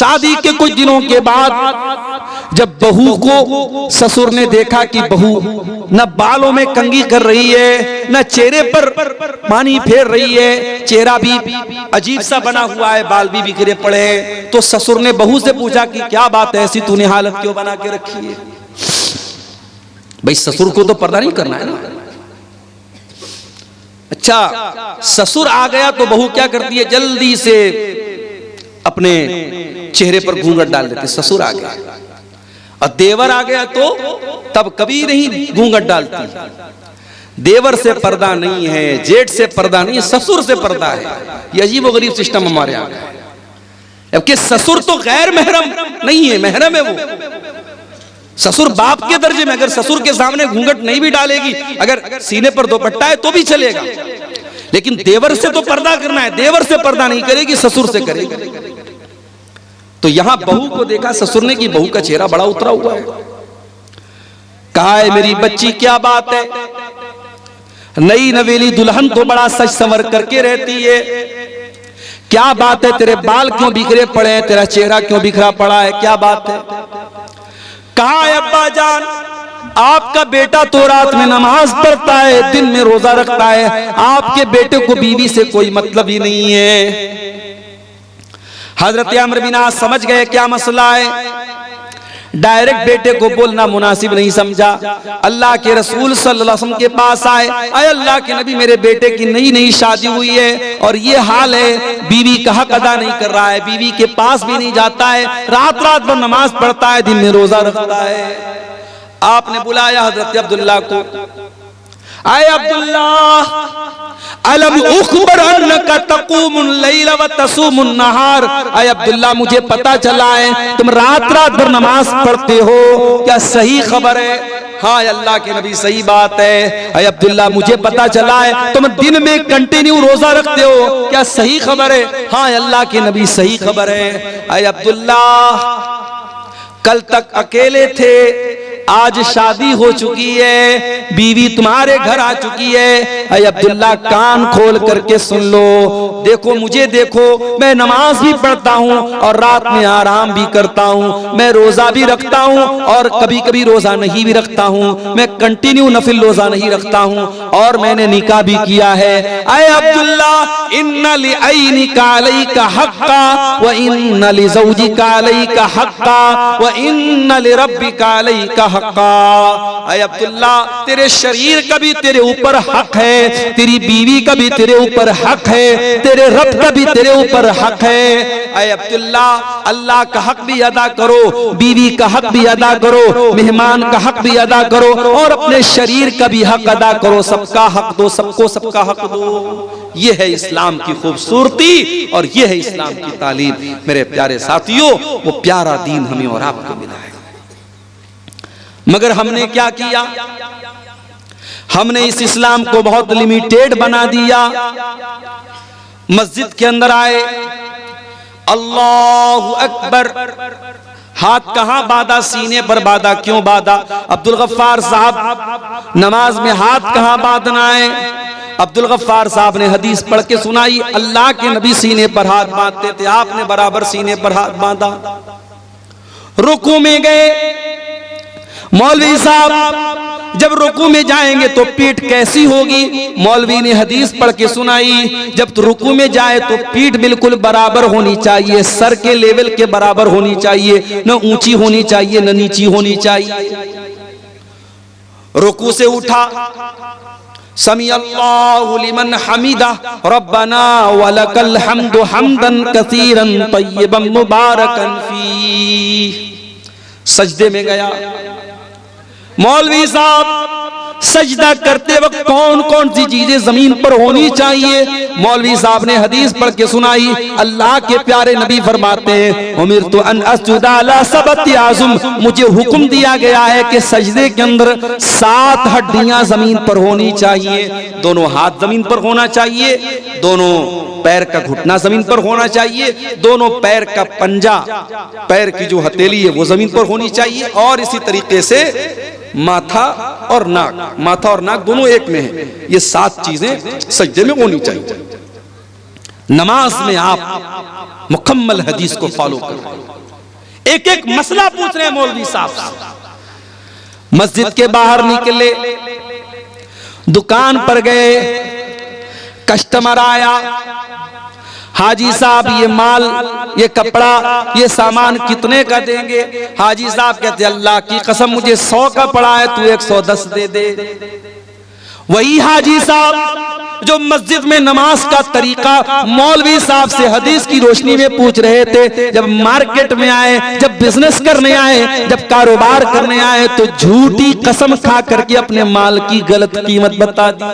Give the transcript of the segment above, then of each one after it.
शादी के कुछ दिनों के बाद जब बहू को ससुर ने देखा कि बहू न बालों में कंघी कर रही है, न चेहरे पर पानी फेर रही है, चेहरा भी अजीब सा बना हुआ है, बाल भी बिखरे पड़े हैं, तो ससुर ने बहू से पूछा कि क्या बात है, ऐसी तूने हालत क्यों बना के रखी है? भाई ससुर को तो पर्दा नहीं करना है ना। अच्छा, ससुर आ गया तो बहू क्या करती है, जल्दी से अपने चेहरे पर घूंघट डाल देती। ससुर आ गया और देवर आ गया तो तब कभी नहीं घूंघट डालती। देवर से पर्दा नहीं है, जेठ से पर्दा नहीं, ससुर से पर्दा है। ये अजीब और गरीब सिस्टम हमारे यहाँ है। जबकि ससुर तो गैर महरम नहीं है, महरम है वो। ससुर बाप के दर्जे में, अगर ससुर के सामने घूंघट नहीं भी डालेगी, अगर सीने पर दुपट्टा है तो भी चलेगा, लेकिन देवर से तो पर्दा करना है। देवर से पर्दा नहीं करेगी, ससुर से करेगी। तो यहां बहू को देखा ससुर ने कि बहू का चेहरा बड़ा उतरा हुआ है। कहा है मेरी बच्ची क्या बात है, नई नवेली दुल्हन तो बड़ा सज संवर करके रहती है, क्या बात है, तेरे बाल क्यों बिखरे पड़े हैं, तेरा चेहरा क्यों बिखरा पड़ा है, क्या बात है? कहा है अब्बा जान, आपका बेटा तो रात में नमाज पढ़ता है, दिन में रोजा रखता है, आपके बेटे को बीवी से कोई मतलब ही नहीं है। हजरत अमर बिन आस समझ गए क्या मसला है। डायरेक्ट बेटे को बोलना मुनासिब नहीं समझा। अल्लाह के रसूल सल्लल्लाहु अलैहि वसल्लम के पास आए, अरे अल्लाह के नबी, मेरे बेटे की नई नई शादी हुई है और ये हाल है, बीवी का हक अदा नहीं कर रहा है, बीवी के पास भी नहीं जाता है, रात रात भर नमाज पढ़ता है, दिन में रोजा रखता है। आपने बुलाया हजरत अब्दुल्ला को, आए अब्दुल्ला, अलम उखबर अन्नका तक़ूमुल लैल व तसूमुन नहार। आए अब्दुल्ला, मुझे पता चला है तुम रात रात भर नमाज पढ़ते हो, क्या सही खबर है? हाँ अल्लाह के नबी, सही बात है। आए अब्दुल्ला, मुझे पता चला है तुम दिन में कंटिन्यू रोजा रखते हो, क्या सही खबर है? हाँ अल्लाह के नबी, सही खबर है। आए अब्दुल्ला, कल तक अकेले थे, आज शादी हो चुकी है, बीवी तुम्हारे घर आ चुकी है। अरे अब्दुल्ला, कान खोल करके सुन लो, देखो मुझे देखो, मैं नमाज भी पढ़ता हूँ और रात में आराम भी करता हूँ, मैं रोजा भी रखता हूँ और कभी कभी रोजा नहीं भी रखता हूँ, मैं कंटिन्यू नफिल रोजा नहीं रखता हूँ और मैंने निकाह भी किया है। अरे अब्दुल्ला, इन्ना लिअयनिका अलैका हक्का व इन्ना लिज़ौजिका अलैका हक्का व इन्ना लिरब्बिका अलैका हक्का। अरे अब्दुल्ला, तेरे शरीर का भी तेरे ऊपर हक है, तेरी बीवी का भी तेरे ऊपर हक है, तेरे रब का भी तेरे ऊपर हक है। अरे अब्दुल्ला, अल्लाह का हक भी अदा करो, बीवी का हक भी अदा करो, मेहमान का हक भी अदा करो और अपने शरीर का भी हक अदा करो। सबका हक दो, सबको सबका हक दो। ये है इस्लाम की खूबसूरती और ये है इस्लाम की तालीम। मेरे प्यारे साथियों, वो प्यारा दीन हमें और आपको मिला है, मगर हमने क्या किया? हमने इस इस्लाम को बहुत लिमिटेड बना दिया। मस्जिद के अंदर आए, अल्लाहु अकबर, हाथ कहां बांधा? सीने पर बांधा। क्यों बांधा? अब्दुल गफ्फार साहब, नमाज में हाथ कहां बांधना है? अब्दुल गफ्फार साहब ने हदीस पढ़ के सुनाई, अल्लाह के नबी सीने पर हाथ बांधते थे, आपने बराबर सीने पर हाथ बांधा। रुकू में गए, मौलवी साहब जब रुकू में जाएंगे तो पीठ कैसी होगी? मौलवी ने हदीस पढ़ के सुनाई, जब तो रुकू में जाए तो पीठ बिल्कुल बराबर होनी चाहिए, सर के लेवल के बराबर होनी चाहिए, न ऊंची होनी चाहिए न नीची होनी चाहिए। रुकू से उठा, समी अल्लाहु लिमन हमीदा रब्बना वलकल हम्दु हम्दन कसीरन तय्यबन मुबारकन फी। सजदे में गया, मौलवी साहब सजदा करते वक्त कौन कौन सी चीजें जमीन पर होनी चाहिए? मौलवी साहब ने हदीस पढ़ के सुनाई, अल्लाह के प्यारे नबी फरमाते हैं, उमिरतु अन अस्जुदा अला सबति आज़ुम, मुझे हुक्म दिया गया है कि सजदे के अंदर 7 हड्डियां जमीन पर होनी चाहिए। दोनों हाथ जमीन पर होना चाहिए, दोनों पैर का घुटना जमीन पर होना चाहिए, दोनों पैर का पंजा, पैर की जो हथेली है वो जमीन पर होनी चाहिए, और इसी तरीके से माथा और नाक, माथा और नाक दोनों एक में है। ये 7 चीजें सजदे में होनी चाहिए। नमाज में आप मुकम्मल हदीस को फॉलो कर रहे हैं। एक एक मसला पूछ रहे हैं मौलवी साहब से। मस्जिद के बाहर निकले, दुकान पर गए, कस्टमर आया, हाजी साहब ये माल, ये कपड़ा, ये सामान कितने का देंगे? हाजी साहब कहते अल्लाह की कसम मुझे 100 का पड़ा है, तू 110 दे दे। वही हाजी साहब जो मस्जिद में नमाज का तरीका मौलवी साहब से हदीस की रोशनी में पूछ रहे थे, जब मार्केट में आए, जब बिजनेस करने आए, जब कारोबार करने आए, तो झूठी कसम खा करके अपने माल की गलत कीमत बता दी।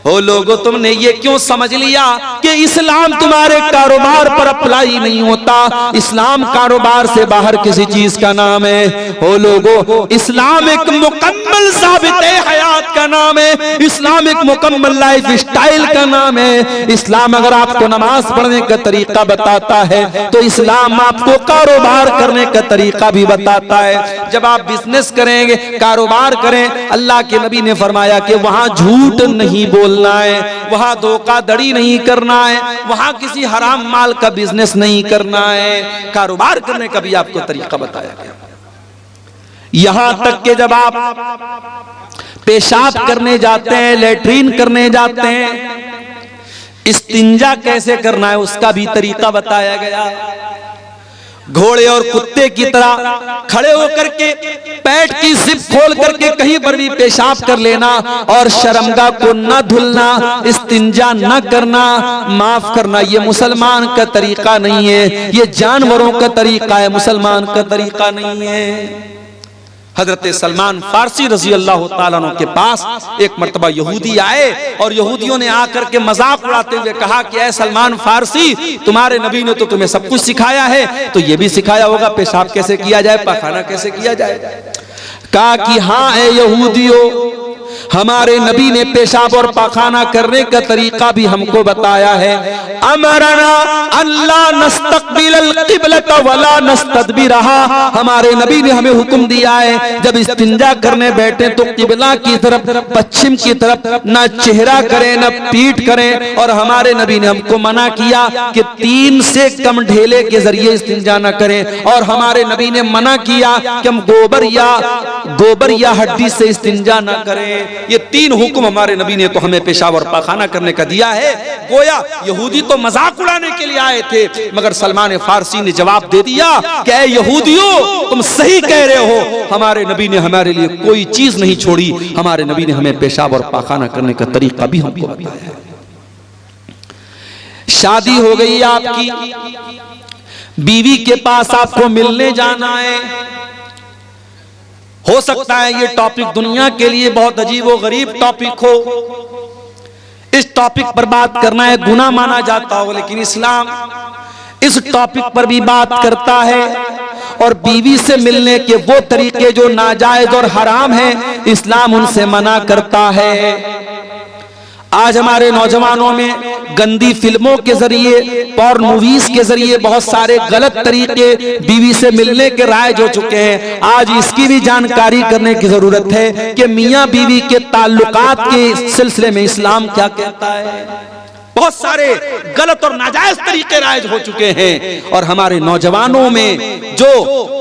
ओ लोगों, तुमने ये क्यों समझ लिया कि इस्लाम तुम्हारे कारोबार पर अप्लाई नहीं होता? इस्लाम कारोबार से बाहर किसी चीज का नाम है। ओ लोगों, इस्लाम एक मुकम्मल ज़ाबिते हयात का नाम है। इस्लाम एक मुकम्मल लाइफ स्टाइल का नाम है। इस्लाम अगर आपको नमाज पढ़ने का तरीका बताता है, तो इस्लाम आपको कारोबार करने का तरीका भी बताता है। जब आप बिजनेस करेंगे, कारोबार करें, अल्लाह के नबी ने फरमाया कि वहां झूठ नहीं बोलना है, वहां धोखाधड़ी नहीं करना है, वहां किसी हराम माल का बिजनेस नहीं करना है। कारोबार करने का भी आपको तरीका बताया गया। यहां तक कि जब आप पेशाब करने जाते हैं, लेटरीन करने जाते हैं, इस्तिंजा कैसे करना है उसका भी तरीका बताया गया। घोड़े और कुत्ते की तरह खड़े होकर के पेट की जिप खोल करके कहीं पर भी पेशाब कर लेना और शर्मगाह को न धुलना, इस्तिंजा न करना, माफ करना, ये मुसलमान का तरीका नहीं है, ये जानवरों का तरीका है, मुसलमान का तरीका नहीं है। हजरत सलमान फारसी रजी अल्लाह ताला अन्हु के पास एक मर्तबा यहूदी आए और यहूदियों ने आकर के मजाक उड़ाते हुए कहा कि ऐ सलमान फारसी, तुम्हारे नबी ने तो तुम्हें सब कुछ सिखाया है, तो ये भी सिखाया होगा पेशाब कैसे किया जाए, पाखाना कैसे किया जाए। कहा कि हाँ ऐ यहूदियों, हमारे नबी ने पेशाब और पाखाना करने का तरीका भी हमको बताया है। अमरना अल्लाह नस्तकबिल क़िबलत वला नस्तदबिरहा, हमारे नबी ने हमें हुक्म दिया है जब इस्तिंजा करने बैठे तो किबला की तरफ, पश्चिम की तरफ ना चेहरा करें न पीठ करें। और हमारे नबी ने हमको मना किया कि 3 से कम ढेले के जरिए इस्तिंजा न करें। और हमारे नबी ने मना किया कि हम गोबर या हड्डी से इस्तिंजा न करें। ये 3 हुक्म हमारे नबी ने तो हमें पेशाब और पाखाना करने का दिया है। गोया यहूदी तो मजाक उड़ाने के लिए आए थे, मगर सलमान फारसी ने जवाब दे दिया कि ऐ यहूदियों, तुम सही कह रहे हो, हमारे नबी ने हमारे लिए कोई चीज नहीं छोड़ी, हमारे नबी ने हमें पेशाब और पाखाना करने का तरीका भी हमको बताया है। शादी हो गई आपकी, बीवी के पास आपको मिलने जाना है। हो सकता है ये टॉपिक दुनिया के लिए बहुत अजीब व गरीब टॉपिक हो, इस टॉपिक पर बात करना है गुनाह माना जाता हो, लेकिन इस्लाम इस टॉपिक पर भी बात करता है। और बीवी से मिलने के वो तरीके जो नाजायज और हराम हैं, इस्लाम उनसे मना करता है। आज हमारे नौजवानों में गंदी फिल्मों के जरिए, पॉर्न मूवीज के जरिए बहुत सारे गलत तरीके बीवी से मिलने के राइज हो चुके हैं। आज इसकी भी जानकारी करने की जरूरत है कि मियां बीवी के ताल्लुकात के सिलसिले में इस्लाम क्या कहता है। बहुत सारे गलत और नाजायज तरीके राइज हो चुके हैं और हमारे नौजवानों में जो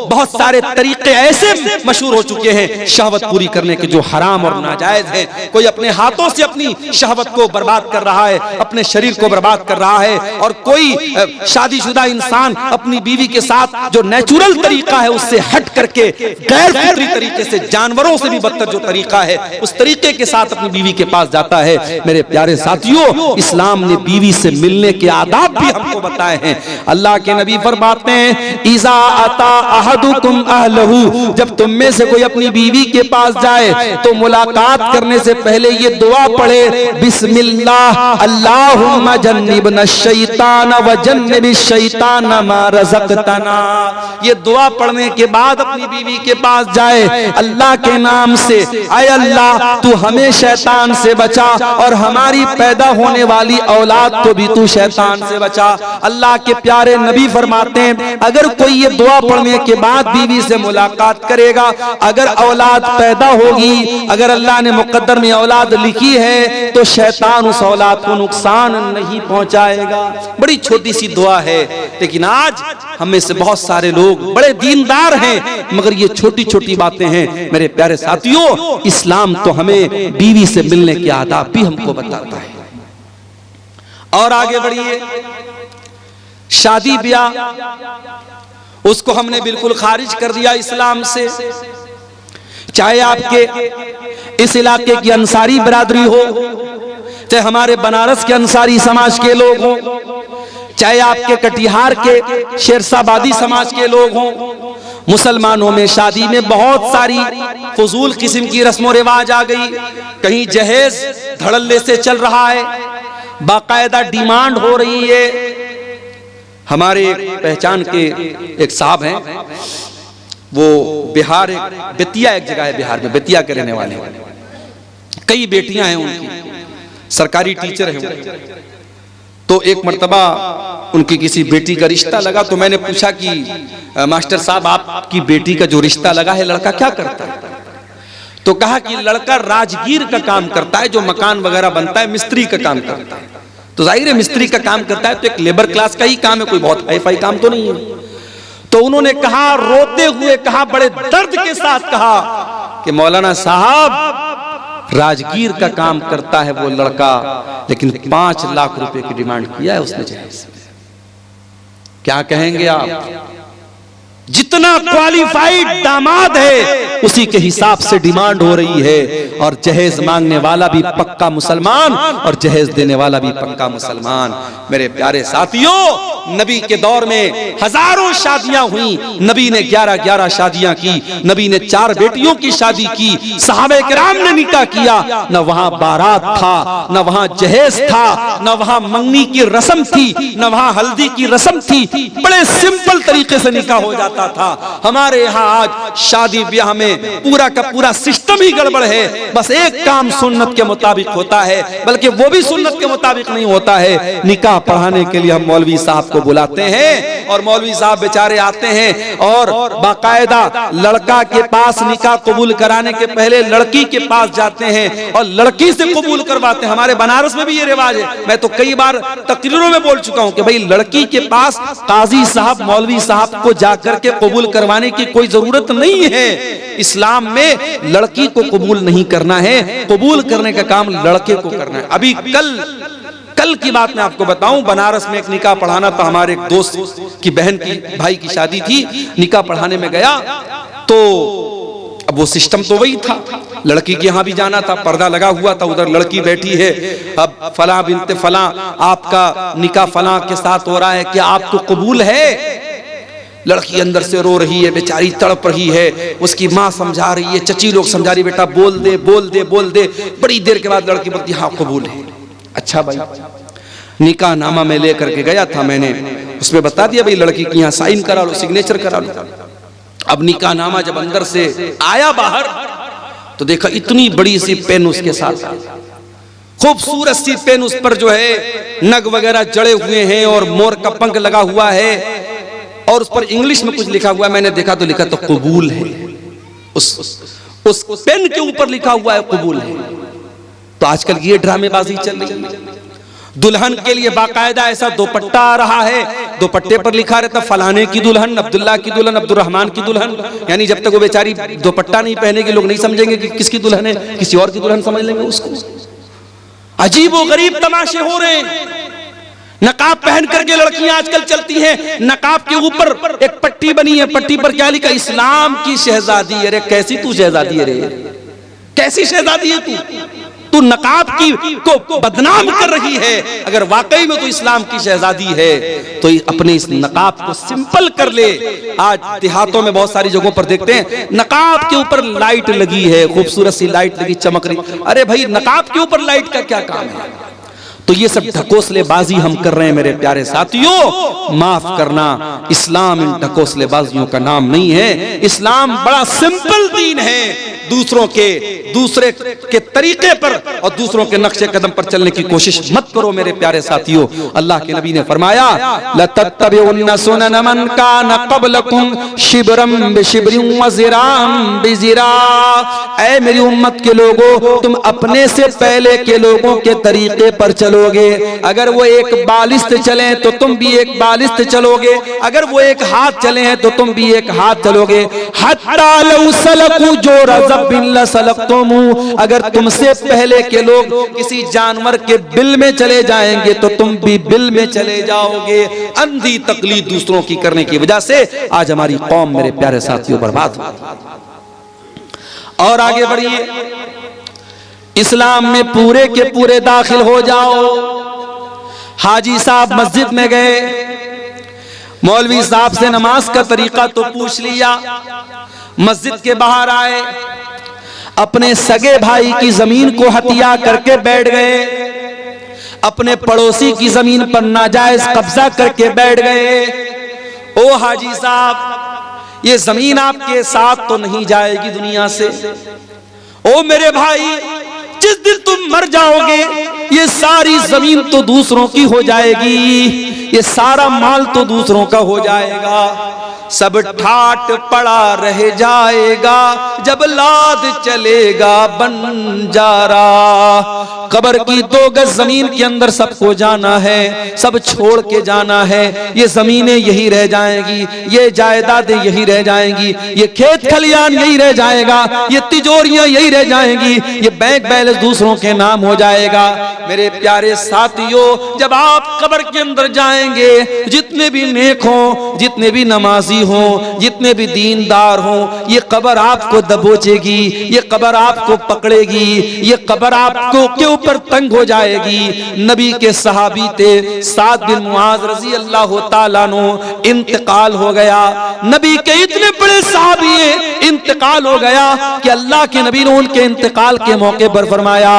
बहुत सारे तरीके ऐसे मशहूर हो चुके हैं शहवत पूरी करने के, जो हराम और नाजायज हैं। कोई अपने हाथों से अपनी शहवत को बर्बाद कर रहा है, अपने शरीर को बर्बाद कर रहा है, और कोई शादीशुदा इंसान अपनी बीवी के साथ जो नेचुरल तरीका है उससे हट करके गैर फितरी तरीके से, जानवरों से भी बदतर जो तरीका है, उस तरीके के साथ अपनी बीवी के पास जाता है। मेरे प्यारे साथियों, इस्लाम ने बीवी से मिलने के आदाब भी हमको बताए हैं। अल्लाह के नबी फरमाते हैं, इज़ा अता अहदुकुम अहलहू, जब तुम में से कोई अपनी बीवी के पास जाए तो मुलाकात करने से पहले ये दुआ पढ़े, बिस्मिल्लाह अल्लाहुम्मा जन्निबना शैतान व जन्निबिश शैतान मा रज़क़तना। ये दुआ पढ़ने के बाद अपनी बीवी के पास जाए अल्लाह के नाम से, आय अल्लाह तू हमें शैतान से बचा और हमारी पैदा होने वाली औलाद को भी तू शैतान से बचा। अल्लाह के प्यारे नबी फरमाते हैं अगर कोई ये दुआ पढ़ने के बाद बीवी से मुलाकात करेगा, अगर औलाद पैदा होगी, अगर अल्लाह ने मुकद्दर में औलाद लिखी है तो शैतान उस औलाद को नुकसान नहीं पहुंचाएगा। बड़ी छोटी सी दुआ है, लेकिन आज हम में से बहुत सारे लोग बड़े दीनदार हैं, मगर ये छोटी छोटी बातें हैं। मेरे प्यारे साथियों, इस्लाम तो हमें बीवी से मिलने के आदाब भी हमको बताता है। और आगे बढ़िए, शादी ब्याह उसको हमने बिल्कुल खारिज कर दिया इस्लाम से। चाहे आपके इस इलाके की अंसारी बरादरी हो, चाहे हमारे बनारस के अंसारी समाज के लोग हों, चाहे आपके कटिहार के शेरशाबादी समाज के लोग हों, मुसलमानों में शादी में बहुत सारी फजूल किस्म की रस्म रिवाज आ गई। कहीं जहेज धड़ल्ले से चल रहा है, बाकायदा डिमांड हो रही है। हमारे पहचान के एक साहब हैं, वो बिहार बेतिया एक जगह है, बिहार में बेतिया के रहने वाले, कई बेटियां हैं उनकी, सरकारी टीचर हैं। तो एक मर्तबा उनकी किसी बेटी का रिश्ता लगा, तो मैंने पूछा कि मास्टर साहब आपकी बेटी का जो रिश्ता लगा है लड़का क्या करता है? तो कहा कि लड़का राजगीर का काम करता है, जो मकान वगैरह बनता है मिस्त्री का काम करता है। तो जाहिर है मिस्त्री का काम करता है तो एक लेबर क्लास का ही काम है, कोई बहुत हाई फाई काम तो नहीं है। तो उन्होंने कहा, रोते हुए कहा, बड़े दर्द के साथ कहा कि मौलाना साहब राजगीर का काम करता है वो लड़का, लेकिन 5 लाख रुपए की डिमांड किया है उसने जहेज। क्या कहेंगे आप? जितना क्वालिफाइड दामाद है उसी के हिसाब से डिमांड हो रही है, और जहेज मांगने वाला भी पक्का मुसलमान और जहेज देने वाला भी पक्का मुसलमान। मेरे प्यारे साथियों, नबी के दौर में हजारों शादियां हुई, नबी ने 11-11 शादियां की, नबी ने 4 बेटियों की शादी की, सहाबे किराम ने निकाह किया। न वहां बारात था, न वहां जहेज था, न वहां मंगनी की रस्म थी, न वहां हल्दी की रस्म थी। बड़े सिंपल तरीके से निकाह हो जाता था। हमारे यहाँ आज शादी ब्याह में पूरा का पूरा सिस्टम ही गड़बड़ है। बस एक काम सुन्नत के मुताबिक होता है, बल्कि वो भी सुन्नत के मुताबिक नहीं होता है। निकाह पढ़ाने के लिए हम मौलवी साहब को बुलाते हैं, और मौलवी साहब बेचारे आते हैं और बाकायदा लड़का के पास निकाह कबूल कराने के पहले लड़की के पास जाते हैं और लड़की से कबूल करवाते हैं। हमारे बनारस में भी ये रिवाज है। मैं तो कई बार तकरीरों में बोल चुका हूं कि भाई लड़की के पास काजी साहब, मौलवी साहब को जाकर के कबूल करवाने की कोई जरूरत नहीं है। इस्लाम में लड़की को कबूल नहीं करना है, कबूल करने का काम लड़के को करना है। अभी कल की बात मैं आपको बताऊं, बनारस में एक निकाह पढ़ाना था। हमारे एक दोस्त की बहन की भाई की शादी थी, निकाह पढ़ाने में गया तो अब वो सिस्टम तो वही था, लड़की के यहाँ भी जाना था, पर्दा लगा हुआ था, उधर लड़की बैठी है। अब फला बिनते फला आपका निकाह फला के साथ हो रहा है, क्या आपको कबूल है? लड़की अंदर से रो रही है, बेचारी तड़प रही है। उसकी माँ समझा रही है, चची लोग समझा रही, बेटा बोल दे बोल दे बोल दे। बड़ी देर के बाद लड़की बोलती हाँ कबूल है। अच्छा भाई, निकाह नामा में लेकर के गया था मैंने, उसमें बता दिया भाई लड़की की यहाँ साइन करा लो, सिग्नेचर करा लो। अब निकाह नामा जब अंदर से आया बाहर तो देखा इतनी बड़ी सी पेन उसके साथ, खूबसूरत सी पेन, उस पर जो है नग वगैरह जड़े हुए हैं और मोर का पंख लगा हुआ है, और उस पर इंग्लिश में कुछ लिखा हुआ है। मैंने देखा तो लिखा तो कबूल है, उस पेन के ऊपर लिखा हुआ है कबूल है। तो आजकल ये ड्रामेबाजी चल रही है। दुल्हन के लिए बाकायदा ऐसा दुपट्टा आ रहा है, दुपट्टे पर लिखा रहता फलाने की दुल्हन, अब्दुल्ला की दुल्हन, अब्दुर्रहमान की दुल्हन। यानी जब तक वो बेचारी दुपट्टा नहीं पहनेगी लोग नहीं समझेंगे कि किसकी दुल्हन है, किसी और की दुल्हन समझ लेंगे उसको। अजीब व गरीब तमाशे हो रहे हैं। नकाब पहन करके लड़कियां आजकल चलती हैं, नकाब के ऊपर एक पट्टी बनी है, पट्टी पर क्या लिखा? इस्लाम की शहजादी। अरे कैसी तू शहजादी है रे, कैसी शहजादी है तू नकाब की को बदनाम कर रही है। अगर वाकई में तो इस्लाम की शहजादी है तो अपने इस नकाब को सिंपल कर ले। आज देहातों में बहुत सारी जगहों पर देखते हैं नकाब के ऊपर लाइट लगी है, खूबसूरत सी लाइट लगी चमक रही। अरे भाई नकाब के ऊपर लाइट का क्या काम है? तो ये सब ढकोसलेबाजी हम कर रहे हैं मेरे प्यारे साथियों। माफ करना, इस्लाम इन ढकोसलेबाजियों का नाम नहीं है। इस्लाम बड़ा सिंपल दीन है। दूसरे के तरीके पर और दूसरों के नक्शे कदम पर चलने की कोशिश मत करो मेरे प्यारे साथियों। अल्लाह के नबी ने फरमाया लतत्तबिउन्ना सुनन मन कान क़ब्लकुम शिब्रम बिशिब्रिन व ज़िराम बिज़िरा। ऐ मेरी उम्मत के लोगों, तुम अपने से पहले के लोगों के तरीके पर चलोगे। अगर वो एक बालिश्त चले तो तुम भी एक बालिश्त चलोगे, अगर वो एक हाथ चले हैं तो तुम भी एक हाथ चलोगे। हत्ता लौ सलकू जोरज़बिन लसलक्तुम, अगर तुमसे पहले के लोग किसी जानवर के बिल में चले जाएंगे तो तुम भी बिल में चले जाओगे। अंधी तकलीद दूसरों की करने की वजह से आज हमारी कौम मेरे प्यारे साथियों बर्बाद हो। और आगे बढ़िए, इस्लाम में पूरे के पूरे दाखिल हो जाओ। हाजी साहब मस्जिद में गए, मौलवी साहब से नमाज का तरीका तो पूछ लिया, मस्जिद के बाहर आए, अपने सगे भाई की जमीन को हत्या करके बैठ गए, अपने पड़ोसी की जमीन पर नाजायज कब्जा करके बैठ गए। ओ हाजी साहब, ये जमीन आपके साथ तो नहीं जाएगी दुनिया से। ओ मेरे भाई, जिस दिन तुम मर जाओगे ये सारी जमीन तो दूसरों की हो जाएगी, ये सारा माल तो दूसरों का हो जाएगा, सब ठाट पड़ा रह जाएगा जब लाद चलेगा बंजारा। कब्र की 2 गज जमीन के अंदर सबको जाना है, सब छोड़ के जाना है। ये जमीनें यही रह जाएंगी, ये जायदादें यही रह जाएंगी, ये खेत खलियान यही रह जाएगा, ये तिजोरियां यही रह जाएंगी, ये बैंक बैलेंस दूसरों के नाम हो जाएगा। मेरे प्यारे साथियों, जब आप कब्र के अंदर जाएंगे, जितने भी नेक हों, जितने भी नमाजी हों, जितने भी दीनदार हों, ये कब्र आपको दबोचेगी, ये कब्र आपको पकड़ेगी, ये कब्र आपको के ऊपर तंग हो जाएगी। नबी के सहाबी थे साद बिन मुआज रजी अल्लाह ताला अन्हु, इंतकाल हो गया। नबी के इतने बड़े सहाबी इंतकाल हो गया कि अल्लाह के नबी ने उनके इंतकाल के मौके पर फरमाया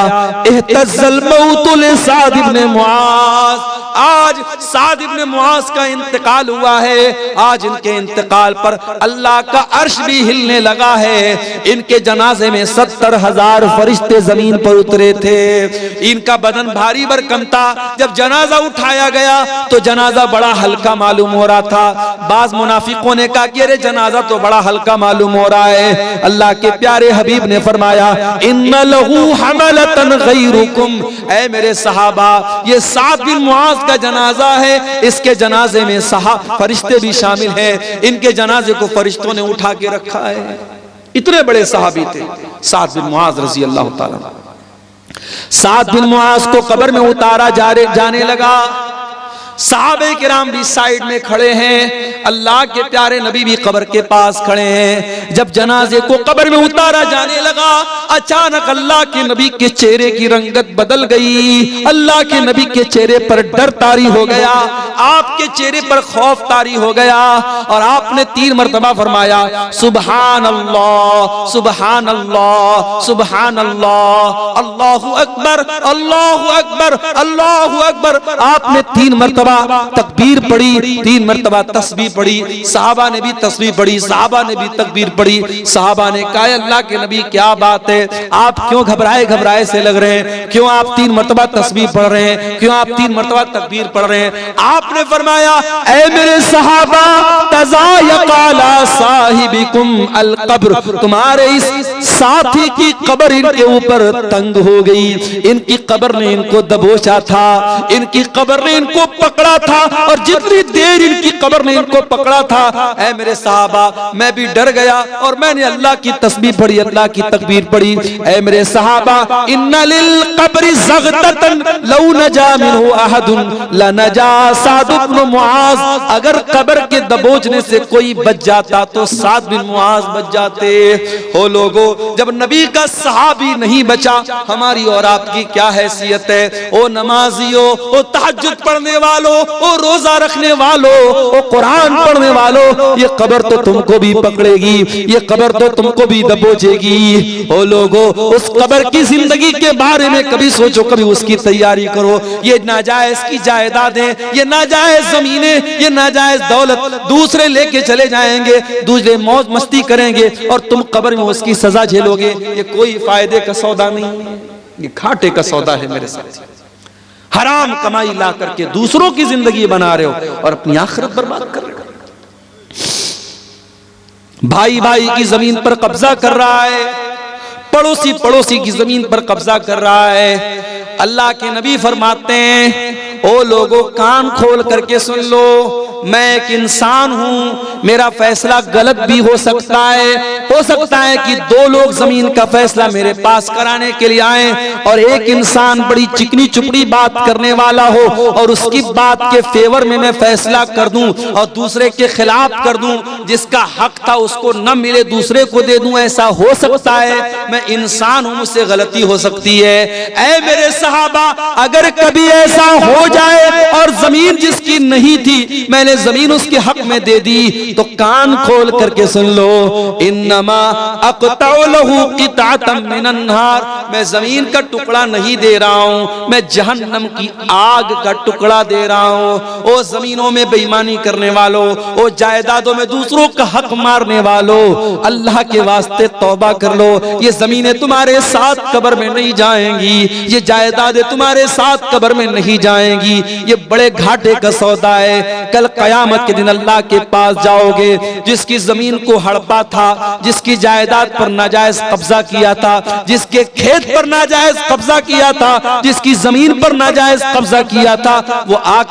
इhtazal मौत ले साद इब्न मुआज। आज साद इब्न मुआज का इंतकाल हुआ है। आज इनके इंतकाल पर अल्लाह का अर्श भी हिलने लगा है। इनके जनाजे में 70,000 फरिश्ते जमीन पर उतरे थे। इनका बदन भारी भरकम था। जब जनाजा उठाया गया तो जनाजा बड़ा हल्का मालूम हो रहा था। बाज मुनाफिकों ने कहा कि अरे जनाजा तो बड़ा हल्का मालूम हो रहा है। अल्लाह के प्यारे हबीब ने फरमाया इन्ना लहू हमलतन गैरुकुम, ऐ मेरे सहाबा, ये साद बिन मुआज का जनाजा है, इसके जनाजे में फरिश्ते भी शामिल हैं। इनके जनाजे को फरिश्तों ने उठा के रखा है। इतने बड़े सहाबी थे साद बिन मुआज रजी अल्लाह ताला। साद बिन मुआज को कब्र में उतारा जाने लगा। सहाबे किराम भी साइड में खड़े हैं, अल्लाह के प्यारे नबी भी कब्र के पास खड़े हैं। जब जनाजे को कब्र में उतारा जाने लगा, अचानक अल्लाह के नबी के चेहरे की रंगत बदल गई। अल्लाह के नबी के चेहरे पर डर तारी हो गया, आपके चेहरे पर खौफ तारी हो गया और आपने 3 मरतबा फरमाया सुबहान अल्लाह, सुबहान अल्लाह, सुबहान अल्लाह, अल्लाहु अकबर, अल्लाहु अकबर, अल्लाहु अकबर। आपने 3 मरतबा तकबीर पढ़ी, 3 मरतबा तस्बीह पढ़ी। सहाबा ने भी तस्बीह पढ़ी, सहाबा ने भी तकबीर पढ़ी। सहाबा ने कहा अल्लाह के नबी क्या बात है, आप क्यों घबराए से लग रहे हैं, क्यों आप 3 मरतबा तस्बीह पढ़ रहे हैं, क्यों आप 3 मरतबा तकबीर पढ़ रहे हैं। आपने फरमाया ऐ मेरे सहाबा तज़ायक़ाला साहिबिकुम अल कब्र, तुम्हारे इस साथी की कब्र इनके ऊपर तंग हो गई। इनकी कब्र ने इनको दबोचा था, इनकी कब्र ने इनको पकड़ा था और जितनी देर इनकी कब्र ने इनको पकड़ा था, ऐ मेरे सहाबा, मैं भी डर गया और मैंने अल्लाह की तस्बीह पढ़ी, अल्लाह की तकबीर पढ़ी। ऐ मेरे सहाबा, इन्ना लिल कब्रि ज़ग़ततन लौ नजा मिन्हु अहदुन लनजा साद इब्न मुआज। अगर कब्र के दबोचने से कोई बच जाता तो साद बिन मुआज बच जाते। हो लोगो, जब नबी का सहाबी नहीं बचा, हमारी और आपकी क्या हैसियत है। ओ नमाजियों, ओ तहज्जुद पढ़ने वालों, वालों, ओ रोजा रखने वालों, ओ कुरान पढ़ने वालों, ये कब्र तो तुमको भी पकड़ेगी, ये कब्र तो तुमको भी दबोचेगी। ओ लोगों, उस कब्र की जिंदगी के बारे में कभी सोचो, कभी उसकी तैयारी करो। ये नाजायज की जायदादें, ये नाजायज जमीनें, ये नाजायज दौलत दूसरे लेके चले जाएंगे, दूसरे मौज मस्ती करेंगे और तुम कब्र में उसकी सजा झेलोगे। ये कोई फायदे का सौदा नहीं है, ये घाटे का सौदा है मेरे साथ। हराम कमाई ला करके दूसरों की जिंदगी बना रहे हो और अपनी आखिरत बर्बाद कर रहे हो। भाई भाई की जमीन पर कब्जा कर रहा है, पड़ोसी पड़ोसी की जमीन पर कब्जा कर रहा है। अल्लाह के नबी फरमाते हैं, ओ लोगों कान खोल करके सुन लो, मैं एक इंसान हूं, मेरा फैसला गलत भी हो सकता है कि दो लोग जमीन का फैसला मेरे पास कराने के लिए आए और एक इंसान बड़ी चिकनी चुपड़ी बात करने वाला हो और उसकी बात के फेवर में मैं फैसला कर दूं और दूसरे के खिलाफ कर दूं, जिसका हक था उसको न मिले दूसरे को दे दूं, ऐसा हो सकता है। मैं इंसान हूं, मुझसे गलती हो सकती है। ऐ मेरे सहाबा, अगर कभी ऐसा हो जाए और जमीन जिसकी नहीं थी मैंने जमीन उसके हक में दे दी, तो कान खोल करके सुन लो, इन्नमा अक़तउ लहू क़िताअतम मिनन नार, मैं जमीन का टुकड़ा नहीं दे रहा हूं, मैं जहन्नम की आग का टुकड़ा दे रहा हूं। ओ जमीनों में बेईमानी करने वालों, ओ जायदादों में दूसरों का हक मारने वालों, अल्लाह के वास्ते तौबा कर लो। ये जमीनें तुम्हारे साथ कब्र में नहीं जाएंगी, ये जायदादें तुम्हारे साथ कब्र में नहीं जाएंगी। ये बड़े घाटे का सौदा है। कल कयामत के दिन अल्लाह के पास जाओगे, जिसकी जमीन को हड़पा था, जिसकी जायदाद पर नाजायज कब्जा किया था, जिसके खेत पर नाजायज कब्जा किया था, जिसकी जमीन पर नाजायज कब्जा किया था, वो आग